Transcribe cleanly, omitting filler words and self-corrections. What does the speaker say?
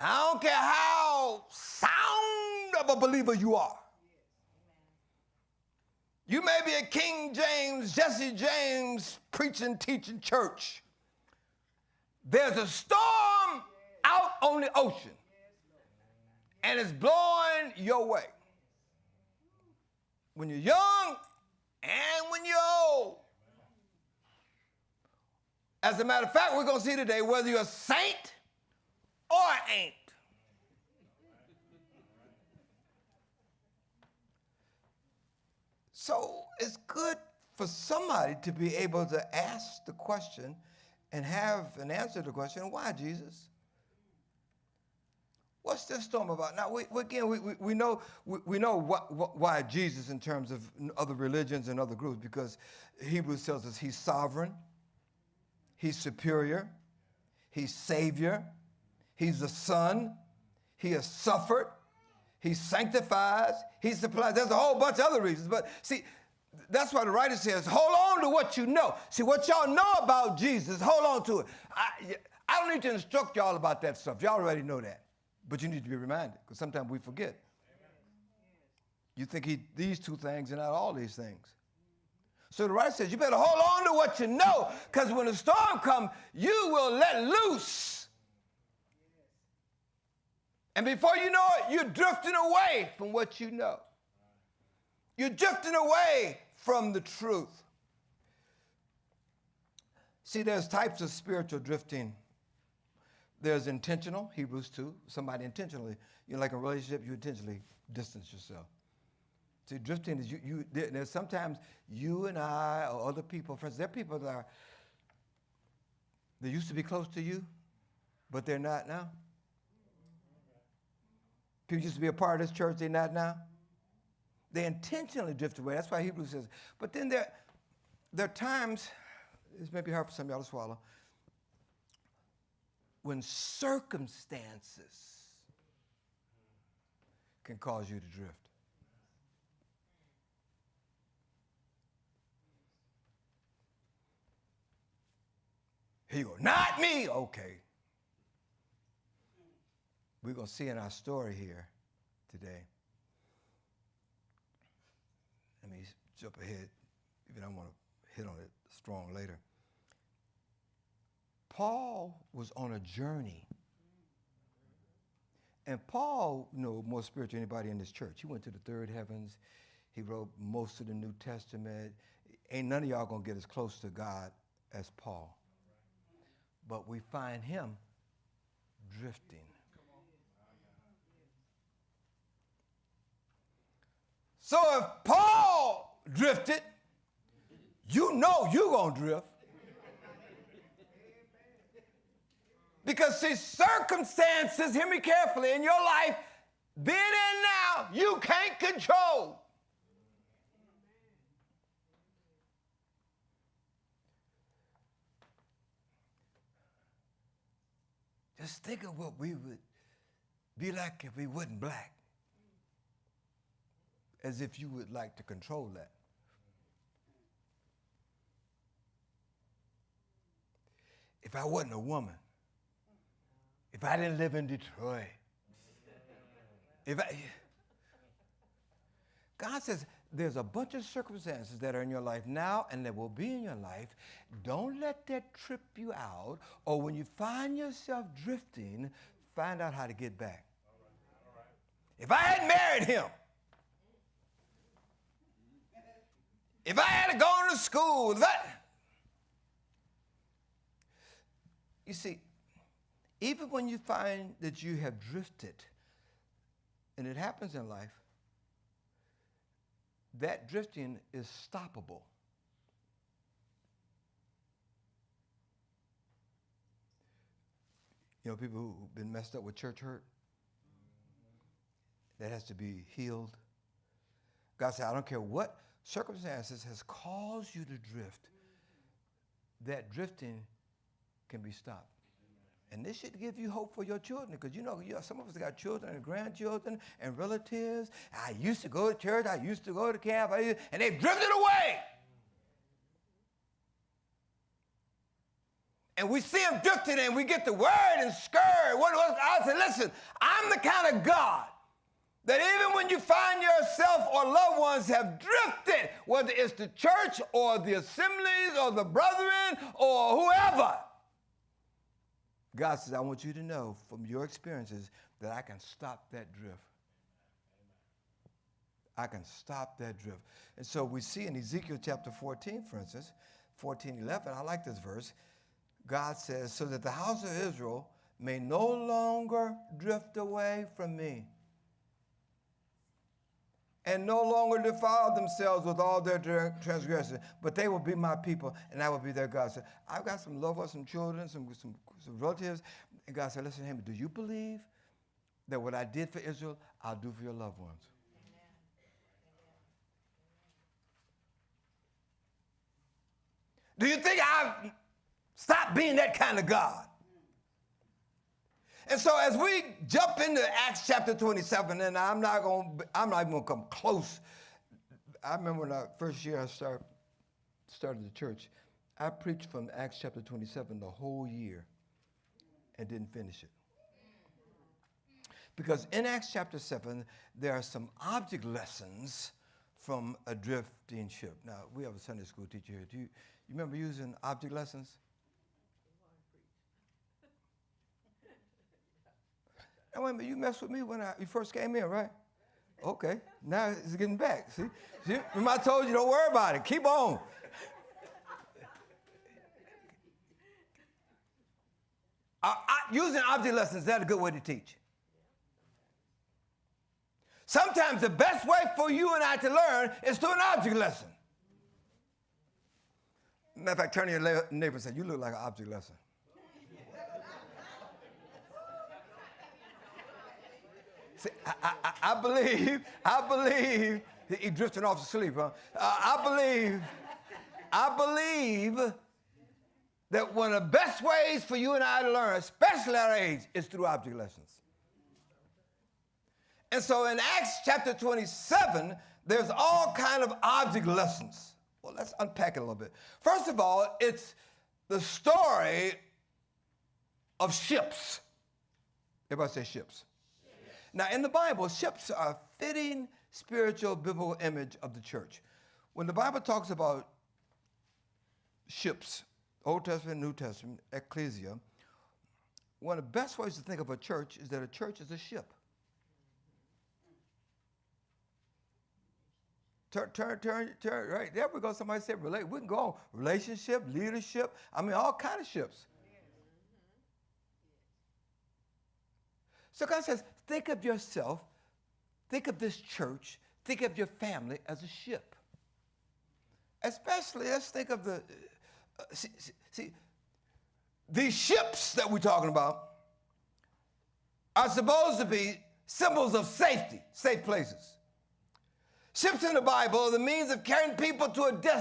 I don't care how sound of a believer you are. You may be a King James, Jesse James preaching, teaching church. There's a storm out on the ocean, and it's blowing your way. When you're young and when you're old. As a matter of fact, we're going to see today whether you're a saint or ain't. So it's good for somebody to be able to ask the question and have an answer to the question, why, Jesus? What's this storm about? Now, we know why Jesus in terms of other religions and other groups, because Hebrews tells us he's sovereign, he's superior, he's Savior, he's the Son, he has suffered, he sanctifies, he supplies. There's a whole bunch of other reasons, but see, that's why the writer says, hold on to what you know. See, what y'all know about Jesus, hold on to it. I don't need to instruct y'all about that stuff. Y'all already know that. But you need to be reminded, because sometimes we forget. You think these two things and not all these things. So the writer says, you better hold on to what you know, because when the storm comes, you will let loose. And before you know it, you're drifting away from what you know. You're drifting away from the truth. See, there's types of spiritual drifting. There's intentional, Hebrews 2, somebody intentionally, like a relationship, you intentionally distance yourself. See, drifting is there's sometimes you and I or other people, friends, there are people that they used to be close to you, but they're not now. People used to be a part of this church, they're not now. They intentionally drift away. That's why Hebrews says, but then there are times, this may be hard for some of y'all to swallow, when circumstances can cause you to drift. Here you go, not me, okay. We're going to see in our story here today. Let me jump ahead, even I want to hit on it strong later. Paul was on a journey. And Paul, more spiritual than anybody in this church. He went to the third heavens. He wrote most of the New Testament. Ain't none of y'all going to get as close to God as Paul. But we find him drifting. So if Paul drifted, you know you're going to drift. Because, see, circumstances, hear me carefully, in your life, then and now, you can't control. Just think of what we would be like if we wasn't black. As if you would like to control that. If I wasn't a woman, if I didn't live in Detroit, God says there's a bunch of circumstances that are in your life now and that will be in your life. Don't let that trip you out, or when you find yourself drifting, find out how to get back. All right. If I had married him, if I had gone to school, you see, even when you find that you have drifted, and it happens in life, that drifting is stoppable. People who've been messed up with church hurt, that has to be healed. God said, I don't care what circumstances has caused you to drift, that drifting can be stopped. And this should give you hope for your children, because some of us got children and grandchildren and relatives. I used to go to church, I used to go to camp, and they've drifted away. and we see them drifting and we get the word and scared. I said, listen, I'm the kind of God that even when you find yourself or loved ones have drifted, whether it's the church or the assemblies or the brethren or whoever, God says, I want you to know from your experiences that I can stop that drift. I can stop that drift. And so we see in Ezekiel chapter 14, for instance, 14:11, I like this verse. God says, so that the house of Israel may no longer drift away from me and no longer defile themselves with all their transgressions, but they will be my people, and I will be their God. So I've got some loved ones, some children, some relatives, and God said, listen to him, do you believe that what I did for Israel, I'll do for your loved ones? Do you think I've stopped being that kind of God? And so as we jump into Acts chapter 27, and I'm not even going to come close. I remember when first year I started the church, I preached from Acts chapter 27 the whole year and didn't finish it. Because in Acts chapter 7, there are some object lessons from a drifting ship. Now, we have a Sunday school teacher here. Do you remember using object lessons? Now, wait a minute, you messed with me when you first came in, right? Okay, now it's getting back. See, remember I told you, don't worry about it. Keep on. Using object lessons, is that a good way to teach? Sometimes the best way for you and I to learn is through an object lesson. Matter of fact, turn to your neighbor and say, you look like an object lesson. See, I believe he drifting off to sleep, huh? I believe that one of the best ways for you and I to learn, especially at our age, is through object lessons. And so in Acts chapter 27, there's all kind of object lessons. Well, let's unpack it a little bit. First of all, it's the story of ships. Everybody say ships. Now, in the Bible, ships are a fitting spiritual biblical image of the church. When the Bible talks about ships, Old Testament, New Testament, ecclesia, one of the best ways to think of a church is that a church is a ship. Turn, right there we go. Somebody said relate. We can go on. Relationship, leadership, all kind of ships. So God says, think of yourself, think of this church, think of your family as a ship. Especially, let's think of the, these ships that we're talking about are supposed to be symbols of safety, safe places. Ships in the Bible are the means of carrying people to a destination